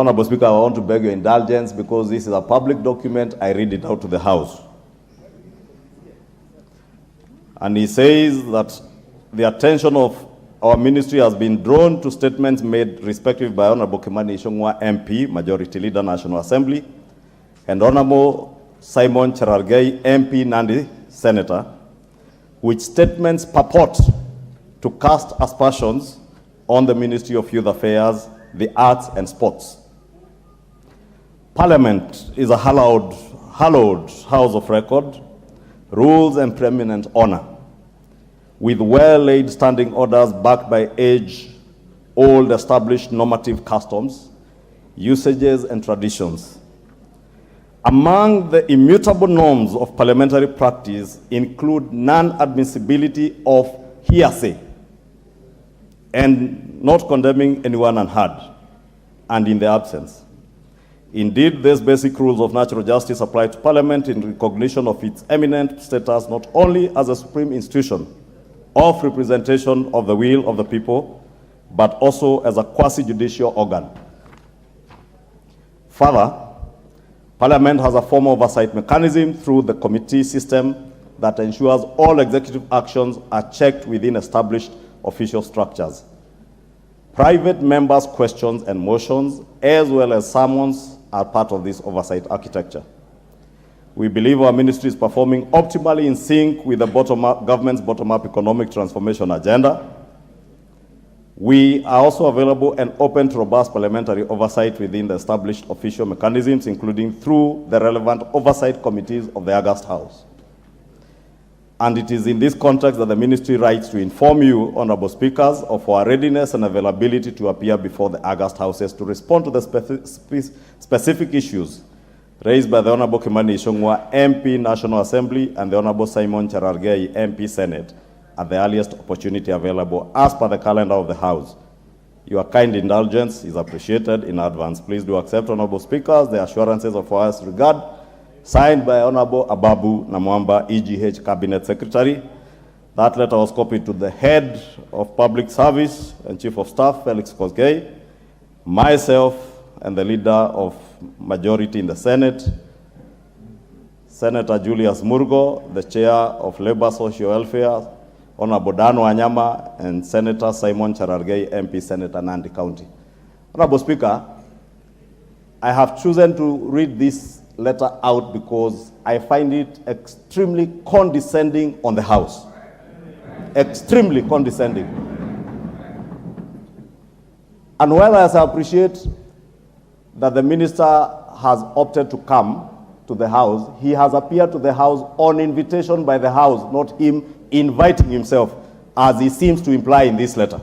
Honorable Speaker, I want to beg your indulgence because this is a public document. I read it out to the House. And he says that the attention of our ministry has been drawn to statements made respectively by Honorable Kimani Ichung'wah MP, Majority Leader, National Assembly, and Honorable Simon Cherargei MP, Nandi, Senator, which statements purport to cast aspersions on the Ministry of Youth Affairs, the Arts and Sports. Parliament is a hallowed house of record, rules and preeminent honor, with well-laid standing orders backed by age-old established normative customs, usages and traditions. Among the immutable norms of parliamentary practice include non-admissibility of hearsay and not condemning anyone unheard and in their absence. Indeed, these basic rules of natural justice apply to Parliament in recognition of its eminent status not only as a supreme institution of representation of the will of the people, but also as a quasi-judicial organ. Further, Parliament has a formal oversight mechanism through the committee system that ensures all executive actions are checked within established official structures. Private members' questions and motions, as well as summons, are part of this oversight architecture. We believe our ministry is performing optimally in sync with the government's bottom-up economic transformation agenda. We are also available and open to robust parliamentary oversight within the established official mechanisms, including through the relevant oversight committees of the August House. And it is in this context that the ministry writes to inform you, Honorable Speakers, of our readiness and availability to appear before the August Houses to respond to the specific issues raised by the Honorable Kimani Ichung'wah, MP, National Assembly, and the Honorable Simon Cherargei, MP, Senate, at the earliest opportunity available as per the calendar of the House. Your kind indulgence is appreciated in advance. Please do accept, Honorable Speakers, the assurances of our regard, signed by Honorable Ababu Namwamba, EGH Cabinet Secretary. That letter was copied to the Head of Public Service and Chief of Staff, Felix Kosgei, myself, and the Leader of Majority in the Senate, Senator Julius Murgo, the Chair of Labor Social Welfare, Honorable Dan Wanyama, and Senator Simon Cherargei, MP, Senator Nandi County. Honorable Speaker, I have chosen to read this letter out because I find it extremely condescending on the House. Extremely condescending. And while I appreciate that the minister has opted to come to the House, he has appeared to the House on invitation by the House, not him inviting himself, as he seems to imply in this letter.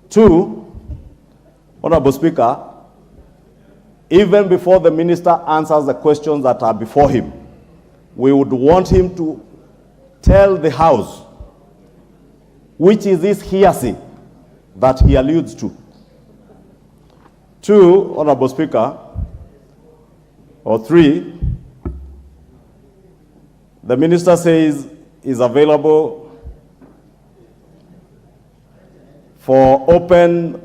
Two, Honorable Speaker, even before the minister answers the questions that are before him, we would want him to tell the House which is this hearsay that he alludes to. Two, Honorable Speaker, or three, the minister says is available for open,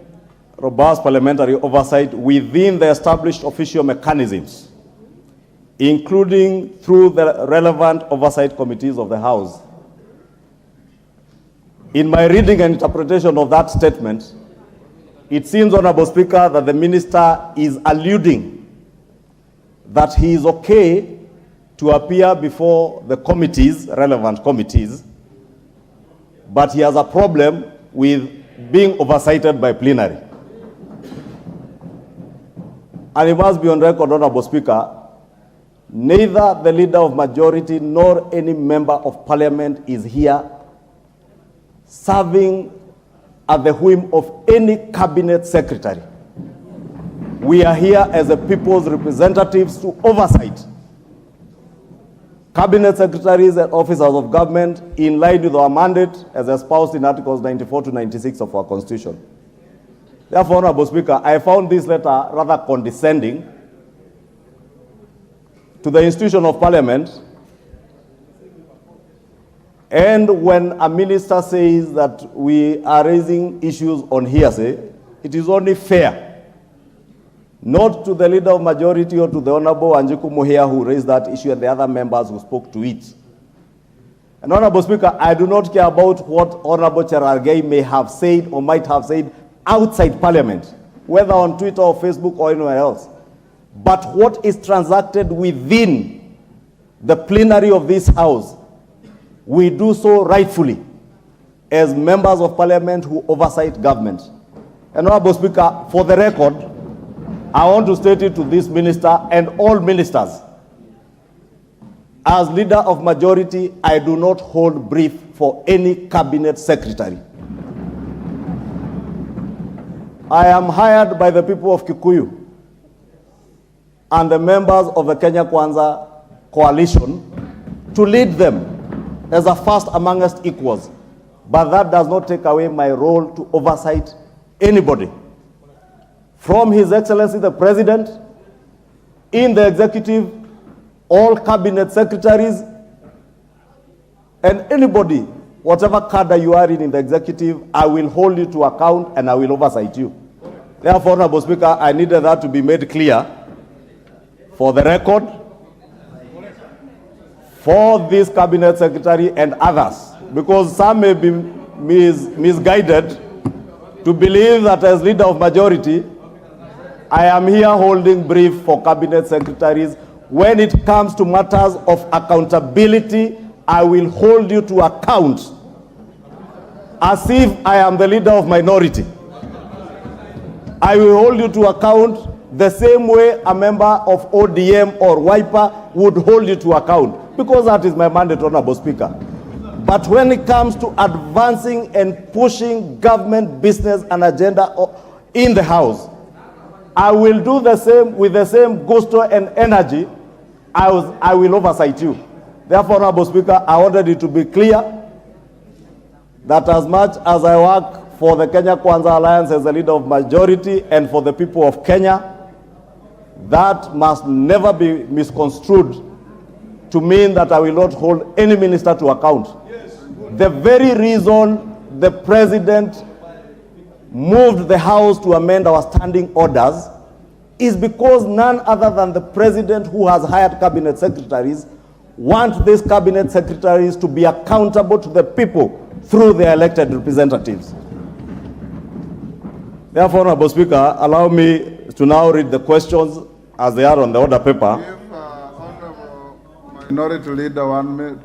robust parliamentary oversight within the established official mechanisms, including through the relevant oversight committees of the House. In my reading and interpretation of that statement, it seems, Honorable Speaker, that the minister is alluding that he is okay to appear before the committees, relevant committees, but he has a problem with being oversighted by plenary. And it must be on record, Honorable Speaker, neither the Leader of Majority nor any member of Parliament is here serving at the whim of any Cabinet Secretary. We are here as the people's representatives to oversight Cabinet Secretaries and officers of government in line with our mandate as espoused in Articles 94 to 96 of our Constitution. Therefore, Honorable Speaker, I found this letter rather condescending to the institution of Parliament. And when a minister says that we are raising issues on hearsay, it is only fair not to the Leader of Majority or to the Honorable Ichung'wah here who raised that issue and the other members who spoke to it. And Honorable Speaker, I do not care about what Honorable Cherargei may have said or might have said outside Parliament, whether on Twitter or Facebook or anywhere else. But what is transacted within the plenary of this House, we do so rightfully as members of Parliament who oversight government. And Honorable Speaker, for the record, I want to state it to this minister and all ministers. As Leader of Majority, I do not hold brief for any cabinet secretary. I am hired by the people of Kikuyu and the members of the Kenya Kwanza coalition to lead them as a first amongst equals. But that does not take away my role to oversight anybody. From His Excellency the President, in the executive, all cabinet secretaries, and anybody, whatever cadre you are in the executive, I will hold you to account and I will oversight you. Therefore, Honorable Speaker, I needed that to be made clear for the record, for this cabinet secretary and others, because some may be misguided to believe that as Leader of Majority, I am here holding brief for cabinet secretaries. When it comes to matters of accountability, I will hold you to account as if I am the Leader of Minority. I will hold you to account the same way a member of ODM or WIPA would hold you to account, because that is my mandate, Honorable Speaker. But when it comes to advancing and pushing government business and agenda in the House, I will do the same with the same gusto and energy. I will oversight you. Therefore, Honorable Speaker, I wanted it to be clear that as much as I work for the Kenya Kwanza Alliance as the Leader of Majority and for the people of Kenya, that must never be misconstrued to mean that I will not hold any minister to account. The very reason the President moved the House to amend our standing orders is because none other than the President, who has hired cabinet secretaries, want these cabinet secretaries to be accountable to the people through their elected representatives. Therefore, Honorable Speaker, allow me to now read the questions as they are on the order paper. Give Honorable Minority Leader 1 minute.